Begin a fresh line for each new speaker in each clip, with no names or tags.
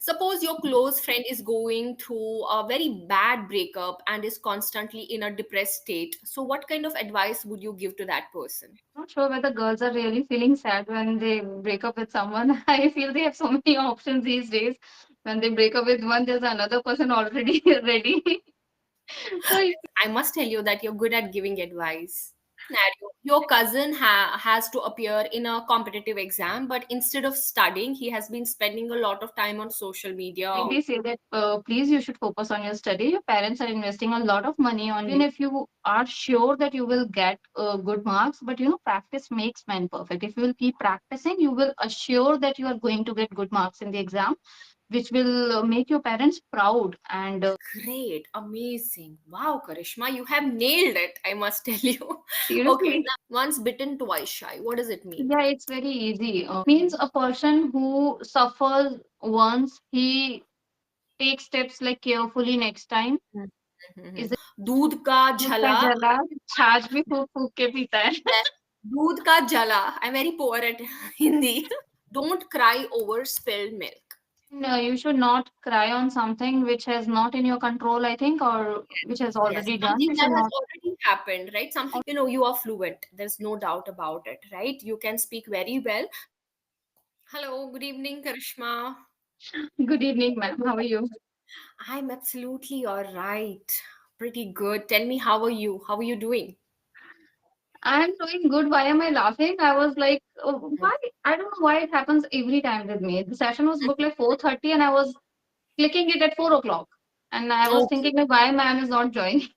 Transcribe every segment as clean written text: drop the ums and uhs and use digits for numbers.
Suppose your close friend is going through a very bad breakup and is constantly in a depressed state. So, what kind of advice would you give to that person?
Not sure whether girls are really feeling sad when they break up with someone. I feel they have so many options these days. When they break up with one, there's another person already ready. So
I must tell you that you're good at giving advice. Scenario: your cousin has to appear in a competitive exam, but instead of studying, he has been spending a lot of time on social media.
kindly say that, please, you should focus on your study. Your parents are investing a lot of money on you. Even if you are sure that you will get good marks, but practice makes man perfect. If you will keep practicing, you will assure that you are going to get good marks in the exam, which will make your parents proud. And
Great, amazing. Wow, Karishma, you have nailed it, I must tell you. Okay,
seriously,
now, once bitten, twice shy. What does it mean?
yeah, it's very easy. Means a person who suffers once, he takes steps like carefully next time.
Hmm.
Is it
दूध का
दूध का
झला।
जला छाछ भी फूक फूक के पीता है?
मैं दूध का जला, I am very poor at Hindi. Don't cry over spilled milk.
No, you should not cry on something which has not in your control, I think, or which has
Yes,
already done.
something
You
that
should
has
not.
already happened, right? Something, you are fluent. There's no doubt about it, right? You can speak very well. Hello, good evening, Karishma.
Good evening, ma'am. How are you?
I'm absolutely all right. Pretty good. Tell me, how are you? How are you doing?
I'm doing good. Why am I laughing? I was like, oh, why? I don't know why it happens every time with me. The session was booked like 4:30, and I was clicking it at 4 o'clock, and I was
Okay.
thinking like, why ma'am is not joining.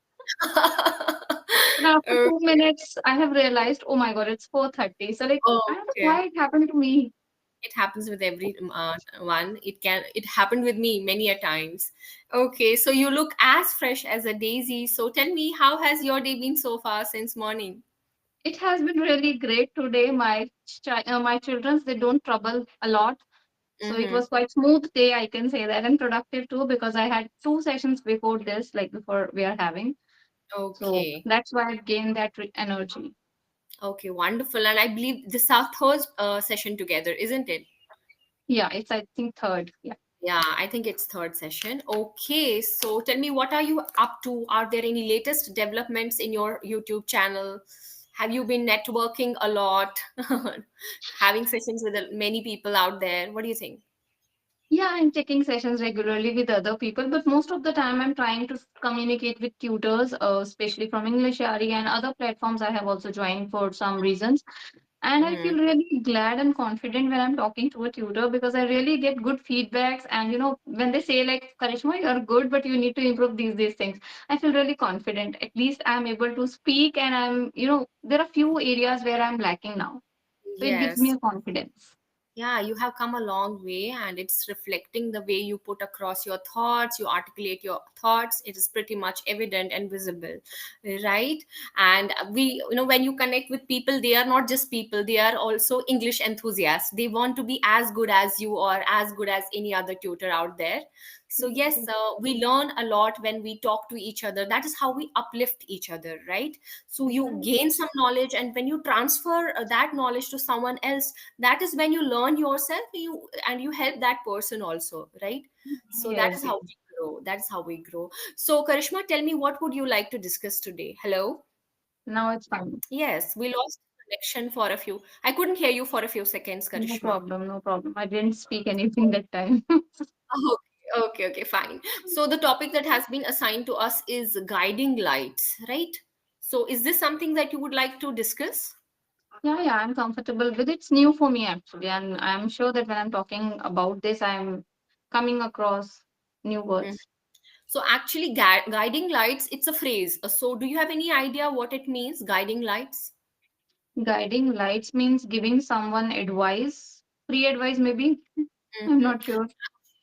And after 2 minutes, I have realized, oh my god, it's 4:30. So like, I don't know
Okay.
why it happened to me.
It happens with every one. It happened with me many a times. Okay, so you look as fresh as a daisy. So tell me, how has your day been so far since morning?
It has been really great today. My childrens, they don't trouble a lot. So it
Mm-hmm.
was quite smooth day, I can say that, and productive too, because I had two sessions before this, like before we are having. So
Okay.
that's why I gained that energy.
Okay, wonderful. And I believe this is our third session together, isn't it?
Yeah, it's I think third. Yeah.
Yeah, I think it's third session. Okay, so tell me, what are you up to? Are there any latest developments in your YouTube channel? Have you been networking a lot? Having sessions with many people out there? What do you think?
Yeah, I'm taking sessions regularly with other people, but most of the time I'm trying to communicate with tutors, especially from EnglishYaari and other platforms I have also joined for some reasons. And I
Mhm.
feel really glad and confident when I'm talking to a tutor because I really get good feedbacks. And when they say like, Karishma, you're good, but you need to improve these things, I feel really confident. At least I'm able to speak, and there are few areas where I'm lacking now. So it gives me
Yes.
a confidence.
Yeah, you have come a long way, and it's reflecting the way you put across your thoughts, you articulate your thoughts. It is pretty much evident and visible, right? And when you connect with people, they are not just people, they are also English enthusiasts. They want to be as good as you or as good as any other tutor out there. So, yes, we learn a lot when we talk to each other. That is how we uplift each other, right? So, you gain some knowledge, and when you transfer that knowledge to someone else, that is when you learn yourself, you help that person also, right? So that
Yes,
is how
yes.
we grow. That's how we grow. So, Karishma, tell me, what would you like to discuss today? Hello.
Now it's fine.
Yes, we lost connection for a few. I couldn't hear you for a few seconds,
No
Karishma.
problem, no problem. I didn't speak anything that time.
Okay, fine. So the topic that has been assigned to us is guiding lights, right? So is this something that you would like to discuss?
Yeah, I'm comfortable with it. It's new for me actually, and I'm sure that when I'm talking about this, I'm coming across new
Mhm.
words.
So actually, guiding lights, it's a phrase. So do you have any idea what it means, guiding lights?
Guiding lights means giving someone advice, free advice maybe. I'm
Mhm.
not sure.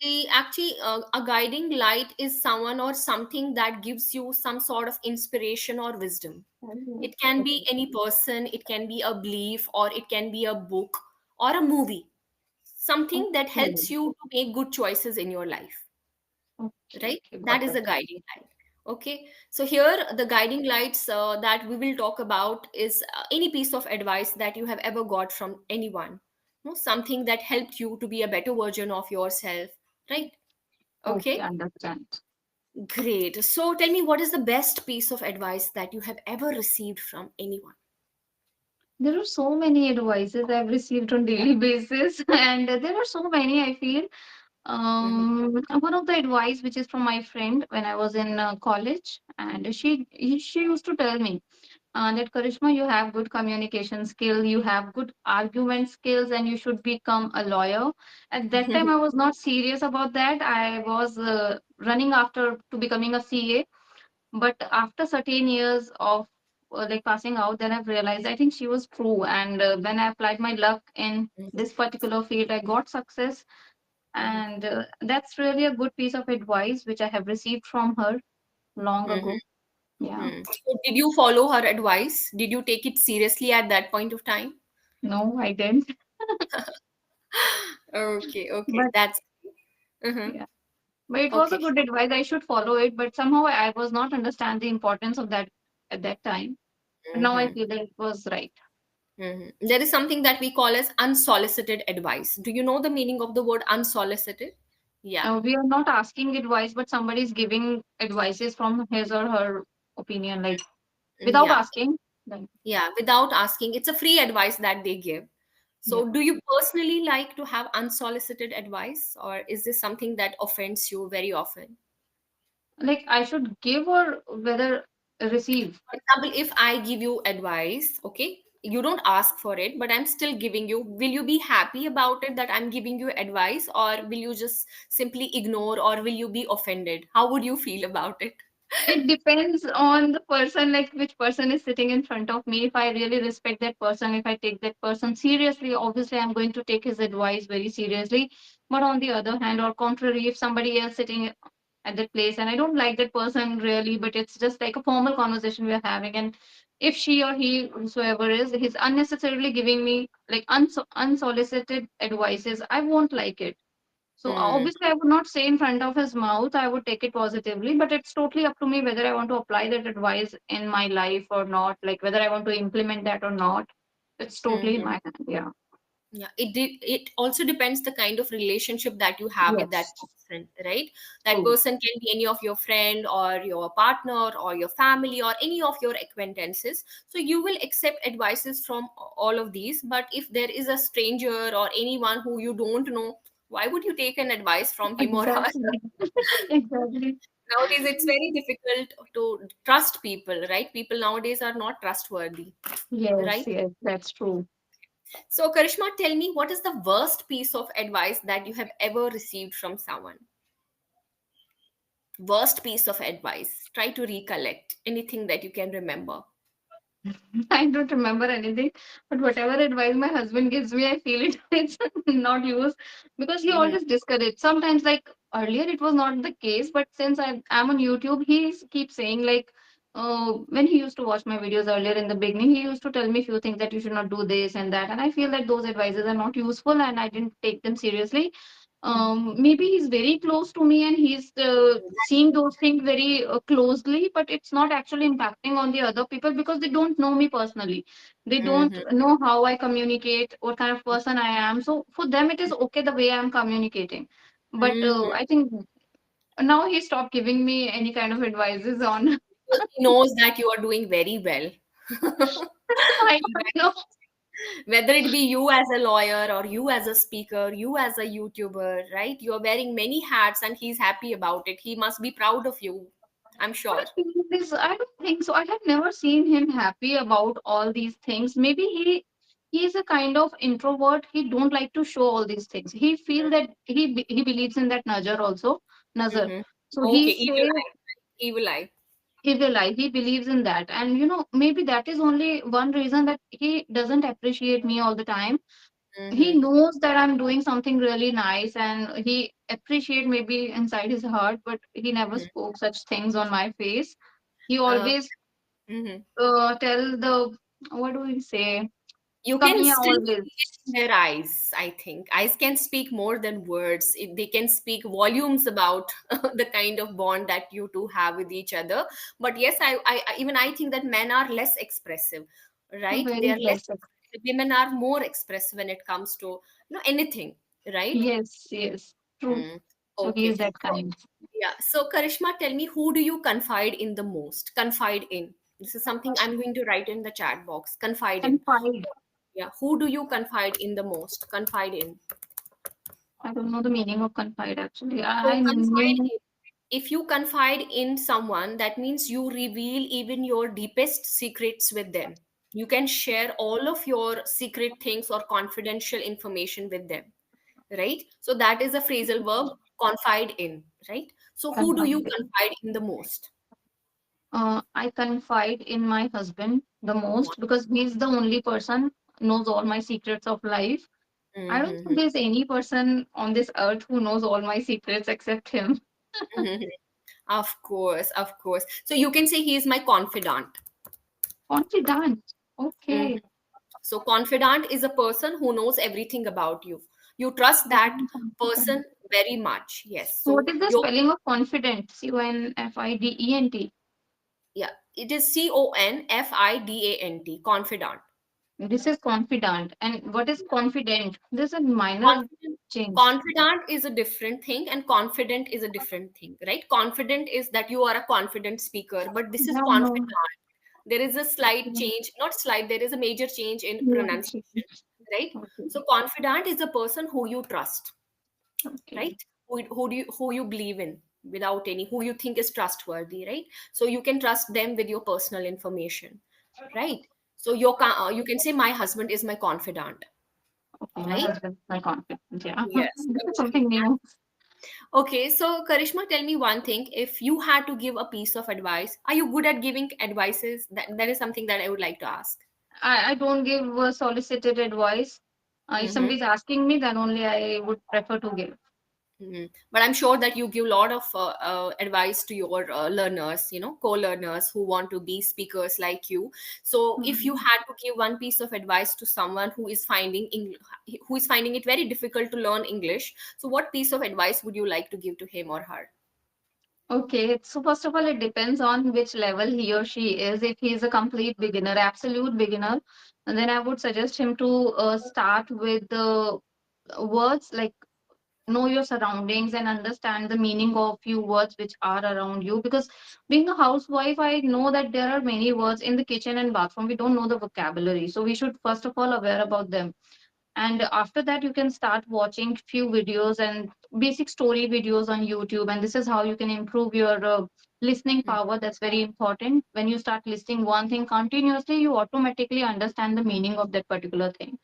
A guiding light is someone or something that gives you some sort of inspiration or wisdom.
Oh,
It can be
okay.
any person, it can be a belief, or it can be a book or a movie. Something that
Okay.
helps you to make good choices in your life,
Okay.
right?
Okay.
That
Got
is
it.
a guiding light. Okay, so here the guiding lights that we will talk about is any piece of advice that you have ever got from anyone. Something that helped you to be a better version of yourself, right?
Okay,
Okay,
understand.
great. So tell me, what is the best piece of advice that you have ever received from anyone?
There are so many advices I've received on daily basis, and there are so many I feel.
Mm-hmm.
One of the advice which is from my friend when I was in college, and she used to tell me that Karishma, you have good communication skill, you have good argument skills, and you should become a lawyer. At that time, I was not serious about that. I was running after to becoming a CA, but after certain years of like passing out, then I've realized I think she was true. And when I applied my luck in this particular field, I got success, and that's really a good piece of advice which I have received from her long
Mm-hmm.
ago. Yeah.
So did you follow her advice? Did you take it seriously at that point of time?
No, I didn't.
Okay, okay,
But
that's uh-huh.
yeah, but it was a
Okay.
good advice. I should follow it, but somehow I was not understand the importance of that at that time. But now I
Mm-hmm.
feel that it was right.
Mm-hmm. There is something that we call as unsolicited advice. Do you know the meaning of the word unsolicited? Yeah.
We are not asking advice, but somebody is giving advices from his or her opinion, like without
Yeah.
asking. Then
Yeah. Without asking, it's a free advice that they give.
yeah,
So, do you personally like to have unsolicited advice, or is this something that offends you very often?
like I should give or whether receive.
For example, if I give you advice, okay, you don't ask for it, but I'm still giving you, will you be happy about it that I'm giving you advice, or will you just simply ignore, or will you be offended? How would you feel about it?
It depends on the person, like which person is sitting in front of me. If I really respect that person, if I take that person seriously, obviously I'm going to take his advice very seriously. But on the other hand, or contrary, if somebody else sitting at that place and I don't like that person really, but it's just like a formal conversation we're having, and if she or he, whosoever is, he's unnecessarily giving me like unsolicited advices, I won't like it. So
Hmm.
obviously, I would not say in front of his mouth. I would take it positively, but it's totally up to me whether I want to apply that advice in my life or not. Like whether I want to implement that or not. It's totally in
Hmm.
my hand. Yeah.
Yeah, it also depends the kind of relationship that you have with that
Yes.
person, right? That
True.
person can be any of your friend or your partner or your family or any of your acquaintances. So you will accept advices from all of these. But if there is a stranger or anyone who you don't know, why would you take an advice from him or her?
Exactly. Exactly.
Nowadays, it's very difficult to trust people, right? People nowadays are not trustworthy,
Yes.
right?
Yes. That's true.
So, Karishma, tell me, what is the worst piece of advice that you have ever received from someone? Worst piece of advice. Try to recollect anything that you can remember.
I don't remember anything, but whatever advice my husband gives me, I feel it it's not used because he
Mhm.
always discourages. Sometimes, like earlier, it was not the case, but since I'm on YouTube, keeps saying like, when he used to watch my videos earlier in the beginning, he used to tell me few things that you should not do this and that, and I feel that those advices are not useful, and I didn't take them seriously. Maybe he's very close to me and he's seeing those things very closely, but it's not actually impacting on the other people because they don't know me personally. They don't
Mhm.
know how I communicate, what kind of person I am. So for them it is okay the way I'm communicating, but
Mhm.
I think now he stopped giving me any kind of advices on.
Because he knows that you are doing very well.
I don't know.
Whether it be you as a lawyer or you as a speaker, you as a YouTuber, right? You're wearing many hats and he's happy about it. He must be proud of you, I'm
But
sure.
I don't think so. I have never seen him happy about all these things. Maybe he's a kind of introvert. He don't like to show all these things. He feel that he believes in that nazar.
Hmm.
So he
Okay, evil
say
eye. Evil eye.
he will lie. He believes in that, and maybe that is only one reason that he doesn't appreciate me all the time. He
Mm-hmm.
knows that I'm doing something really nice, and he appreciate maybe inside his heart, but he never spoke such things on my face. He
Uh,
always
mhm.
tell the what do we say?
You can
Kamiya
still
always.
see it in their eyes, I think. Eyes can speak more than words. They can speak volumes about the kind of bond that you two have with each other. But yes, even I think that men are less expressive, right? They
Very
are less
less.
expressive. Women are more expressive when it comes to anything, right?
Yes, yes, true.
Mm.
So he
Okay.
is that
So,
kind.
yeah. So, Karishma, tell me, who do you confide in the most? Confide in. This is something I'm going to write in the chat box. Confide in.
Confide.
Yeah. Who do you confide in the most? Confide in.
I don't know the meaning of confide actually.
So,
I
confide
knew
in. If you confide in someone, that means you reveal even your deepest secrets with them. You can share all of your secret things or confidential information with them, right? So that is a phrasal verb, confide in, right? So who do you
confide.
confide in the most?
I confide in my husband the most because he's the only person knows all my secrets of life. I don't think
Mm-hmm.
there's any person on this earth who knows all my secrets except him.
Of course, of course. So you can say he is my confidant.
Confidant.
Mhm.
Okay.
So confidant is a person who knows everything about you. You trust that person very much. Yes.
So what
So
is the
your,
spelling of confident? Confident.
yeah, it is Confidant. Confidant.
This is confidant. And what is confident? There's a minor
Confident,
change.
confidant is a different thing, and confident is a different thing, right? Confident is that you are a confident speaker, but this is
Yeah, no.
confidant. There is a slight change, not slight, there is a major change in
Yeah.
pronunciation, right?
Okay.
So confidant is a person who you trust,
Okay.
right? Who you believe in without any, who you think is trustworthy, right? So you can trust them with your personal information, right? So you can say my husband is my confidant,
Okay. My
right?
husband, my confident. Yeah.
Yes.
This is
Okay.
something new.
Okay, so Karishma, tell me one thing. If you had to give a piece of advice, are you good at giving advices? That is something that I would like to ask.
I don't give solicited advice. If
Mm-hmm.
somebody is asking me, then only I would prefer to give.
Mm-hmm. But I'm sure that you give a lot of advice to your learners, co-learners who want to be speakers like you. So, if you
Mhm.
had to give one piece of advice to someone who is finding it very difficult to learn English, so what piece of advice would you like to give to him or her?
Okay, so first of all, it depends on which level he or she is. If he is a complete beginner, absolute beginner, and then I would suggest him to start with the words like know your surroundings and understand the meaning of few words which are around you. Because being a housewife, I know that there are many words in the kitchen and bathroom. We don't know the vocabulary, so we should first of all aware about them. And after that you can start watching few videos and basic story videos on YouTube, and this is how you can improve your listening power. That's very important. When you start listening one thing continuously, you automatically understand the meaning of that particular thing.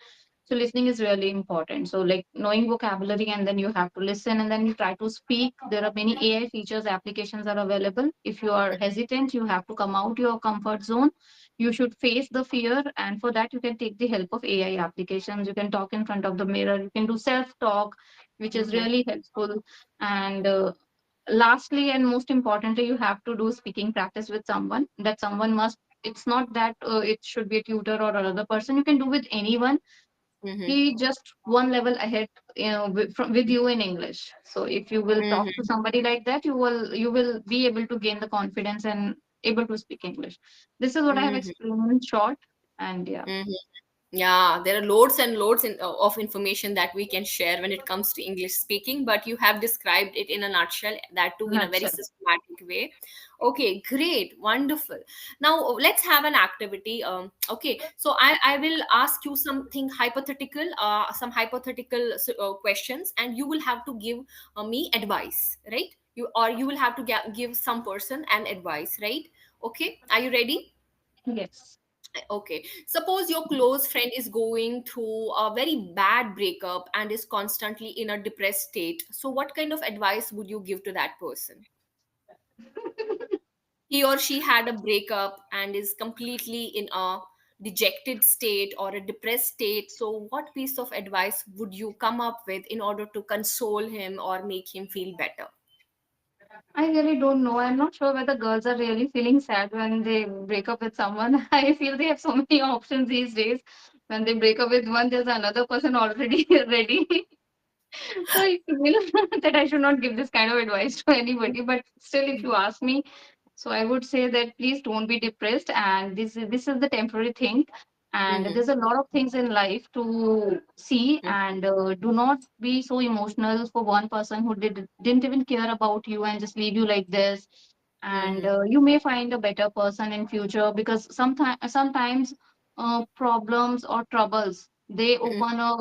So listening is really important. So like knowing vocabulary, and then you have to listen, and then you try to speak. There are many AI features, applications are available. If you are hesitant, you have to come out your comfort zone. You should face the fear, and for that you can take the help of AI applications. You can talk in front of the mirror. You can do self talk, which is
Mm-hmm.
really helpful. And lastly and most importantly, you have to do speaking practice with someone. That someone must, it's not that it should be a tutor or another person. You can do with anyone.
Mm-hmm.
He just one level ahead, with you in English. So if you will talk to
Mm-hmm.
somebody like that, you will be able to gain the confidence and able to speak English. This is what I have
Mm-hmm.
explained in short. And yeah.
Mm-hmm. Yeah, there are loads and loads of information that we can share when it comes to English speaking, but you have described it in a nutshell, that too in a very
Nutshell.
systematic way. Okay, great, wonderful. Now let's have an activity. Okay, so I will ask you something hypothetical, some hypothetical questions, and you will have to give me advice, right? You will have to give some person an advice, right? Okay, are you ready?
Yes.
Okay, suppose your close friend is going through a very bad breakup and is constantly in a depressed state. So, what kind of advice would you give to that person? He or she had a breakup and is completely in a dejected state or a depressed state. So, what piece of advice would you come up with in order to console him or make him feel better?
I really don't know. I'm not sure whether girls are really feeling sad when they break up with someone. I feel they have so many options these days. When they break up with one, there's another person already ready. So I feel that I should not give this kind of advice to anybody. But still, if you ask me, so I would say that please don't be depressed, and this is the temporary thing. and
Mm-hmm.
there's a lot of things in life to see, and do not be so emotional for one person who didn't even care about you and just leave you like this. And
Mm-hmm.
you may find a better person in future, because sometimes problems or troubles, they open a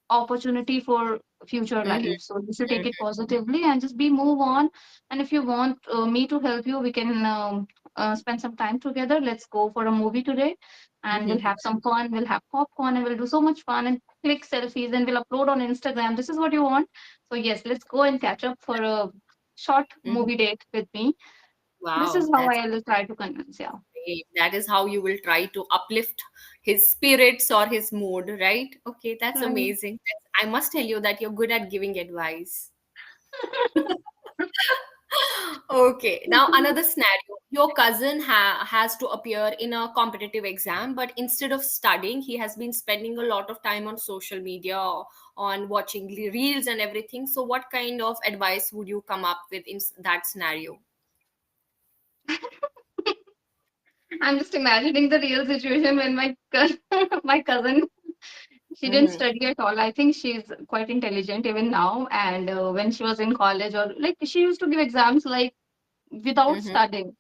opportunity for future
Mm-hmm.
life. So you should take it positively and just be move on. And if you want me to help you, we can spend some time together. Let's go for a movie today, and we'll
Mm-hmm.
have some fun. We'll have popcorn and we'll do so much fun and click selfies and we'll upload on Instagram. This is what you want. So yes, let's go and catch up for a short
Mm-hmm.
movie date with me. This
Wow,
is how
that's
I will try to convince. Yeah.
great. That is how you will try to uplift his spirits or his mood, right? Okay, that's
Right.
amazing. I must tell you that you're good at giving advice. Okay, now another scenario. Your cousin has to appear in a competitive exam, but instead of studying, he has been spending a lot of time on social media, on watching reels and everything. So, what kind of advice would you come up with in that scenario?
I'm just imagining the real situation when my cousin, she didn't
Mm-hmm.
study at all. I think she's quite intelligent even now. And when she was in college, or like she used to give exams like without
Mm-hmm.
studying.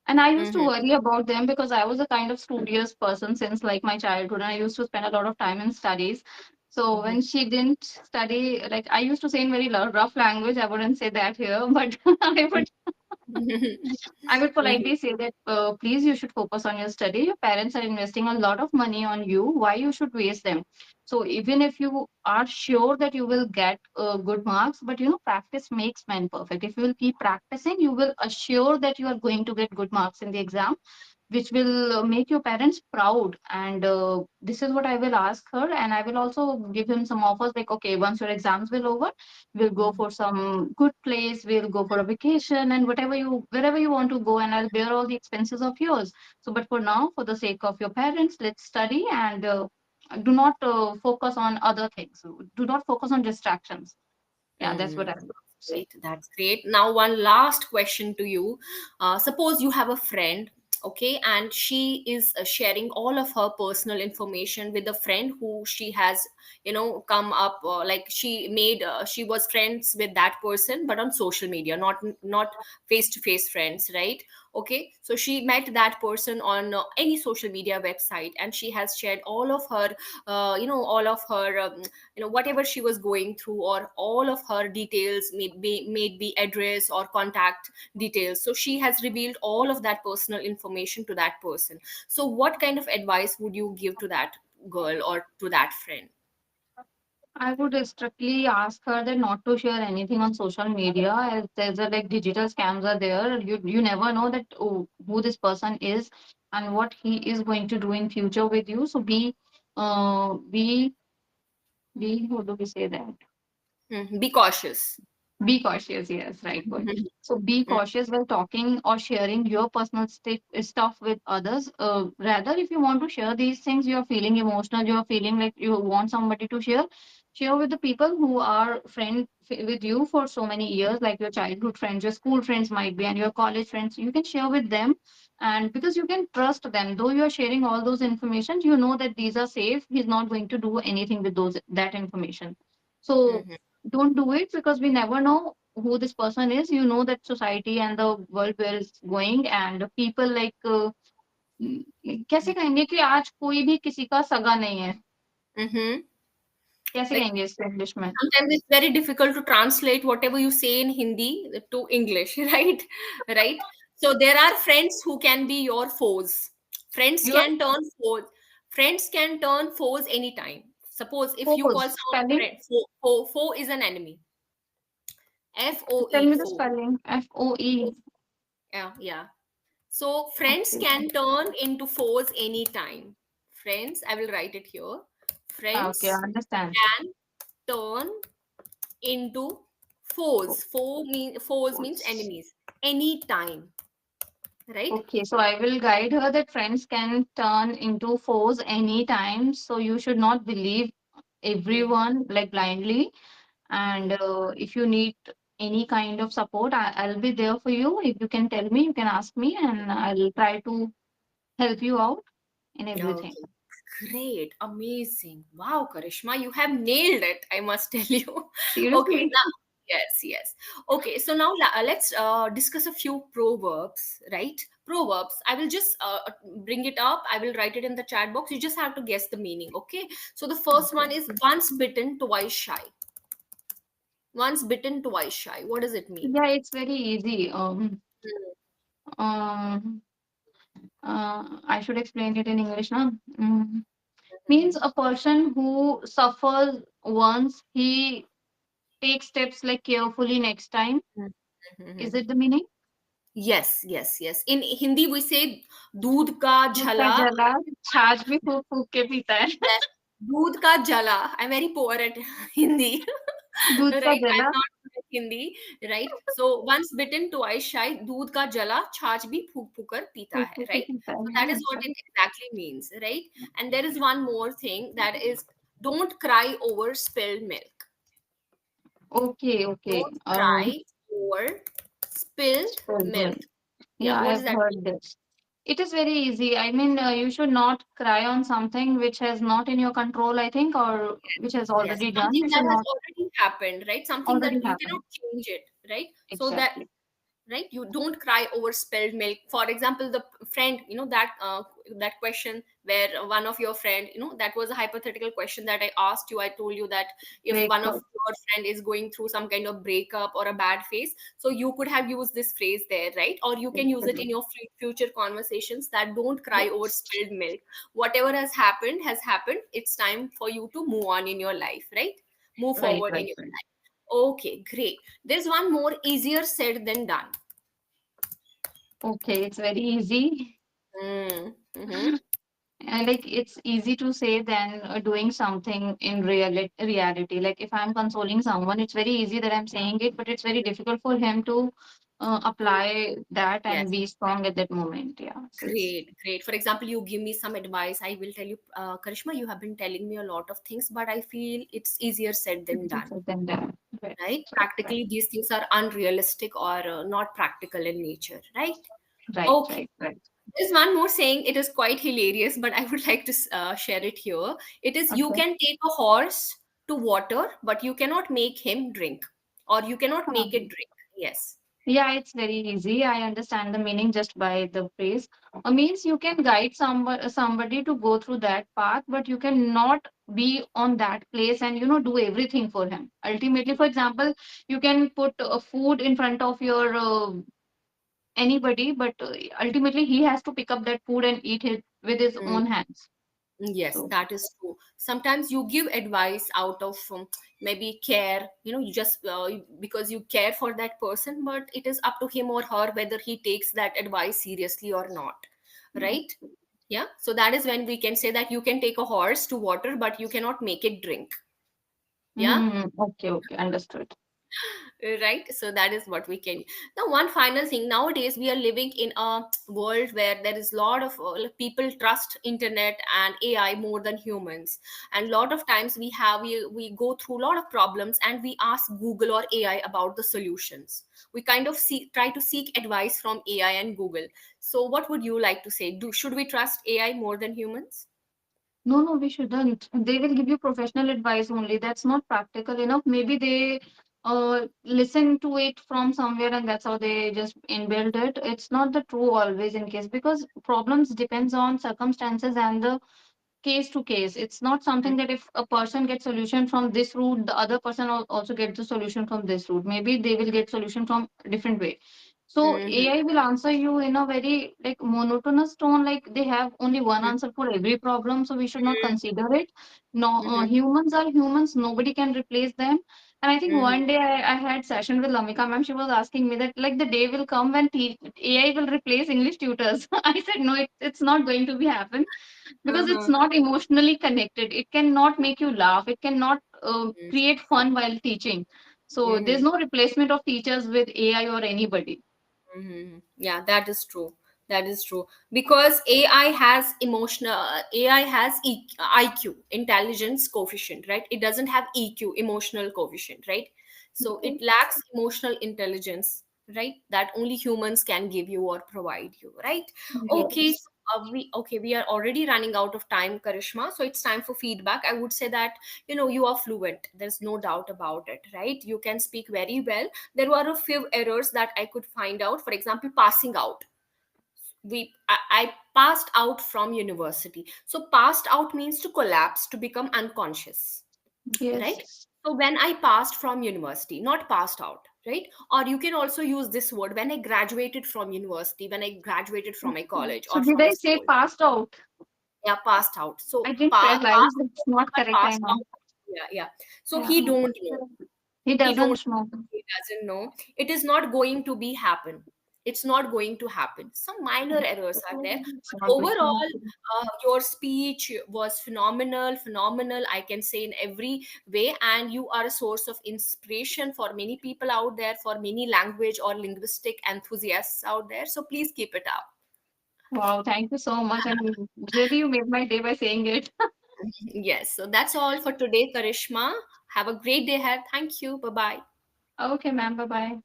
And I used to
Mm-hmm.
worry about them because I was a kind of studious person since like my childhood, and I used to spend a lot of time in studies. So when she didn't study, like I used to say in very rough language, I wouldn't say that here, but
Mm-hmm.
I would
Mm-hmm.
politely say that, please, you should focus on your study. Your parents are investing a lot of money on you. Why you should waste them? So even if you are sure that you will get good marks, but practice makes man perfect. If you will keep practicing, you will assure that you are going to get good marks in the exam, which will make your parents proud. And this is what I will ask her, and I will also give him some offers like, okay, once your exams will over, we'll go for some good place, we'll go for a vacation, and whatever you wherever you want to go, and I'll bear all the expenses of yours. So but for now, for the sake of your parents, let's study, and do not focus on other things, do not focus on distractions. Yeah, that's what
Mm,
I would say.
great. That's great. Now, one last question to you. Suppose you have a friend, okay, and she is sharing all of her personal information with a friend who she has, come up like she was friends with that person, but on social media, not face to face friends, right? Okay, so she met that person on any social media website, and she has shared all of her, all of her whatever she was going through, or all of her details, maybe address or contact details. So she has revealed all of that personal information to that person. So what kind of advice would you give to that girl or to that friend?
I would strictly ask her that not to share anything on social media, as there's a like digital scams are there. You never know that, oh, who this person is and what he is going to do in future with you. So uh be be how do we say that?
Be cautious.
Be cautious, yes, right word.
Mhm.
So be cautious while talking or sharing your personal stuff with others. Rather, if you want to share these things, you are feeling emotional, you are feeling like you want somebody to share, share with the people who are with you for so many years, like your childhood friends, your school friends might be, and your college friends. You can share with them, and because you can trust them, though you are sharing all those information, you know that these are safe. He's not going to do anything with those that information. So
Mhm.
don't do it, because we never know who this person is. You know that society and the world where it's going, and people like कैसे कहेंगे कि आज कोई भी किसी का सगा नहीं है.
Mm-hmm.
कैसे
Like
कहेंगे इसको इंग्लिश में?
sometimes it's very difficult to translate whatever you say in Hindi to English, right? Right. So there are friends who can be your foes. friends
Your
can turn foes Friends can turn foes anytime. Suppose if you call
pose
someone
spelling.
friend, foe is an enemy.
Tell
Foe,
me the
foe.
spelling. Foe.
Yeah, yeah. So friends
Okay.
can turn into foes anytime. Friends, I will write it here.
Okay, I
Friends
understand.
can turn into foes. Foes means
Pose.
enemies. Anytime, right?
Okay, so I will guide her that friends can turn into foes anytime. So you should not believe
Mm-hmm.
everyone like blindly. And if you need any kind of support, I'll be there for you. If you can tell me, you can ask me, and I'll try to help you out in everything.
Okay. Great, amazing. Wow, Karishma, you have nailed it, I must tell you. Okay,
Seriously?
now, yes, yes. Okay, so now let's discuss a few proverbs, right? Proverbs. I will just bring it up. I will write it in the chat box. You just have to guess the meaning, okay? So the first
Okay.
one is once bitten, twice shy. Once bitten, twice shy. What does it mean?
Yeah, it's very easy.
Mm,
Um, I should explain it in English now. Means
mhm,
a person who suffers once, he takes steps like carefully next time.
mhm,
Is
mhm.
it the meaning?
Yes, yes, yes. In Hindi, we say दूध का
दूध का
झला.
जला छाछ भी फूक फूक के पीता है
Yes, दूध का जला. I'm very poor at Hindi.
दूध का
Right? I'm
जला
not good at Hindi. Right? So once bitten, twice shy. दूध का जला छाछ भी फूक फूक कर पीता
फूक
है.
फूक के
Right?
पीता
So
है
that is what
अच्छा
it exactly means. Right? And there is one more thing, that is, don't cry over spilled milk.
Okay okay
Don't cry over spilled milk.
yeah,
Yeah.
I
What
have
does that
heard
mean?
this. It is very easy. I mean, you should not cry on something which has not in your control, I think, or which has
Yes,
already done.
something
You
that
should
has
not
already happened, right? Something
already
that you
happen.
cannot change it, right? So that,
Exactly.
right, you don't cry over spilled milk. For example, the friend, that question where one of your friend, that was a hypothetical question that I asked you. I told you that if
Break
one of
up.
your friend is going through some kind of breakup or a bad phase, so you could have used this phrase there, right? Or you can use it in your future conversations, that don't cry over
Yes.
spilled milk. Whatever has happened. It's time for you to move on in your life, right? Move
Right,
forward in
right,
your
right.
life. Okay, great. There's one more, easier said than done.
Okay, it's very easy.
Mm. Mm-hmm.
And like it's easy to say than doing something in reality. Like if I'm consoling someone, it's very easy that I'm saying it, but it's very difficult for him to apply that and
Yes.
be strong at that moment. Yeah. So it's
Great, great. For example, you give me some advice. I will tell you, Karishma, you have been telling me a lot of things, but I feel it's easier said than
easier
done,
said than done. Right.
right?
Right.
Practically, these things are unrealistic or not practical in nature, right?
Right.
Okay.
Right. Right.
There's one more saying. It is quite hilarious, but I would like to share it here. It is, you
Okay.
can take a horse to water, but you cannot make him drink, or you cannot make it
Um,
drink. Yes.
Yeah, it's very easy. I understand the meaning just by the phrase. Means you can guide somebody to go through that path, but you cannot be on that place and do everything for him. Ultimately, for example, you can put food in front of your anybody, but ultimately he has to pick up that food and eat it with his own hands.
Yes,
So
that is true. Sometimes you give advice out of maybe care, you just because you care for that person, but it is up to him or her whether he takes that advice seriously or not,
yeah.
right? Yeah. So that is when we can say that you can take a horse to water, but you cannot make it drink. Yeah.
Okay, okay, understood.
Right, so that is what we can. Now, one final thing, nowadays we are living in a world where there is a lot of people trust internet and AI more than humans, and a lot of times we go through a lot of problems and we ask Google or AI about the solutions. We kind of try to seek advice from AI and Google. So what would you like to say? Should we trust AI more than humans?
No, no, we shouldn't. They will give you professional advice only. That's not practical enough. Maybe they listen to it from somewhere and that's how they just inbuilt it. It's not the true always in case because problems depends on circumstances and the case to case. It's not something that if a person gets solution from this route, the other person also gets the solution from this route. Maybe they will get solution from different way. So
Mm-hmm.
AI will answer you in a very like monotonous tone, like they have only one answer for every problem. So we should not consider it. No,
Mm-hmm.
humans are humans. Nobody can replace them. And I think
Mm-hmm.
one day I had session with Lamika ma'am. She was asking me that like the day will come when AI will replace English tutors. I said no, it's not going to be happen because it's
Uh-huh.
not emotionally connected. It cannot make you laugh. It cannot create fun while teaching. So
Mm-hmm.
there's no replacement of teachers with AI or anybody.
Mm-hmm. Yeah, that is true. That is true. Because AI has AI has IQ, intelligence coefficient, right? It doesn't have EQ, emotional coefficient, right? So it
Right.
lacks emotional intelligence, right? That only humans can give you or provide you, right? Okay.
Yes.
we are already running out of time, Karishma, so it's time for feedback. I would say that, you are fluent, there's no doubt about it, right? You can speak very well. There were a few errors that I could find out. For example, passing out. I passed out from university. So passed out means to collapse, to become unconscious, right?
Yes.
So when I passed from university, not passed out, right? Or you can also use this word, when I graduated from university, when I graduated from my college
So
or
did
from
I
a
say
school.
passed out?
Yeah, passed out.
I
So
didn't realize
passed
it's not
but
correct. I
passed
know.
out. Yeah, yeah. So
Yeah.
he don't know.
He
He don't
doesn't know.
he doesn't know. It is not going to be happen. It's not going to happen. Some minor errors are there,
It's
but
not good.
overall, your speech was phenomenal, I can say, in every way, and you are a source of inspiration for many people out there, for many language or linguistic enthusiasts out there. So please keep it up.
Wow, thank you so much. I mean, really, you made my day by saying it.
Yes, so that's all for today, Karishma. Have a great day ahead. Thank you. Bye bye.
Okay, ma'am. Bye bye.